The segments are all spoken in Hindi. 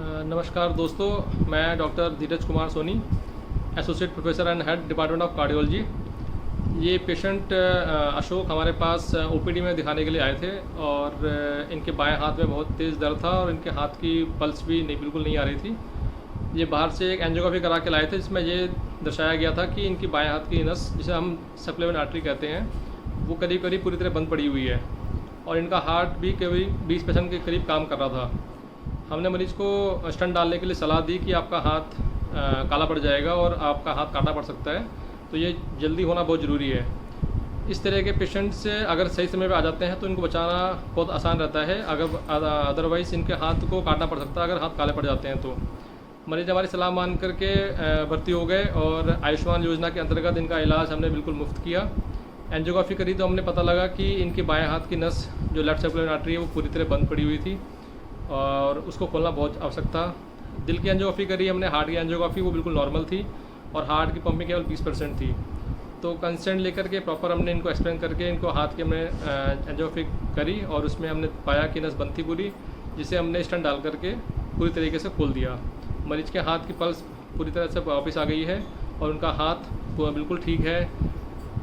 नमस्कार दोस्तों, मैं doctor Dheeraj Kumar Soni, associate professor and head department of cardiology. ये पेशेंट अशोक हमारे पास ओपीडी में दिखाने के लिए आए थे और इनके बाएं हाथ में बहुत तेज़ दर्द था और इनके हाथ की पल्स भी बिल्कुल नहीं आ रही थी। ये बाहर से एक एंजियोग्राफी करा के लाए थे, जिसमें ये दर्शाया गया था कि इनकी बाएं हाथ की नस, जिसे हम सप्लीमेंट आर्टरी कहते हैं, वो करीब करीब पूरी तरह बंद पड़ी हुई है और इनका हार्ट भी करीब 20% के करीब काम कर रहा था। हमने मरीज़ को स्टंट डालने के लिए सलाह दी कि आपका हाथ काला पड़ जाएगा और आपका हाथ काटना पड़ सकता है, तो ये जल्दी होना बहुत ज़रूरी है। इस तरह के पेशेंट से अगर सही समय पे आ जाते हैं तो इनको बचाना बहुत आसान रहता है, अगर अदरवाइज़ इनके हाथ को काटना पड़ सकता है अगर हाथ काले पड़ जाते हैं तो। मरीज़ हमारी सलाह मान करके भर्ती हो गए और आयुष्मान योजना के अंतर्गत इनका इलाज हमने बिल्कुल मुफ्त किया। एंजियोग्राफी करी तो हमने पता लगा कि इनकी बाएं हाथ की नस, जो लेफ्ट सप्लीमेंट आर्टरी है, वो पूरी तरह बंद पड़ी हुई थी और उसको खोलना बहुत आवश्यक था। दिल की एंजियोग्राफी करी हमने, हार्ट की एंजियोग्राफी वो बिल्कुल नॉर्मल थी और हार्ट की पंपिंग केवल 20% थी। तो कंसेंट लेकर के प्रॉपर हमने इनको एक्सप्लेन करके इनको हाथ की हमने एंजियोग्राफी करी और उसमें हमने पाया कि नस बंद थी पूरी, जिसे हमने स्टंट डाल करके पूरी तरीके से खोल दिया। मरीज़ के हाथ की पल्स पूरी तरह से वापस आ गई है और उनका हाथ बिल्कुल ठीक है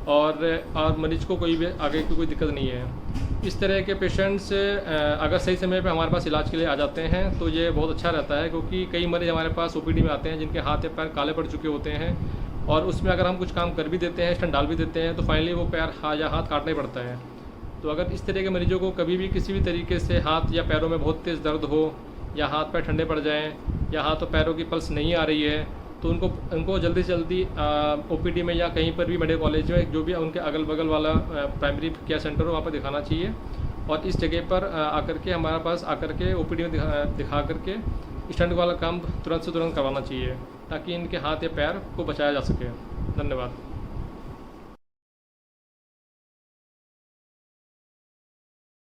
और मरीज़ को कोई भी आगे की कोई दिक्कत नहीं है। इस तरह के पेशेंट्स अगर सही समय पे हमारे पास इलाज के लिए आ जाते हैं तो ये बहुत अच्छा रहता है, क्योंकि कई मरीज़ हमारे पास ओपीडी में आते हैं जिनके हाथ या पैर काले पड़ चुके होते हैं और उसमें अगर हम कुछ काम कर भी देते हैं, स्टंट डाल भी देते हैं, तो फाइनली वो पैर या हाथ काटना ही पड़ता है। तो अगर इस तरह के मरीजों को कभी भी किसी भी तरीके से हाथ या पैरों में बहुत तेज़ दर्द हो या हाथ पैर ठंडे पड़ जाएँ या हाथ और पैरों की पल्स नहीं आ रही है, तो उनको जल्दी से जल्दी ओपीडी में या कहीं पर भी मेडिकल कॉलेज में, जो भी उनके अगल बगल वाला प्राइमरी केयर सेंटर हो, वहाँ पर दिखाना चाहिए और इस जगह पर आकर के हमारे पास आकर के ओपीडी में दिखा करके स्टंट वाला काम तुरंत से तुरंत करवाना चाहिए, ताकि इनके हाथ या पैर को बचाया जा सके। धन्यवाद।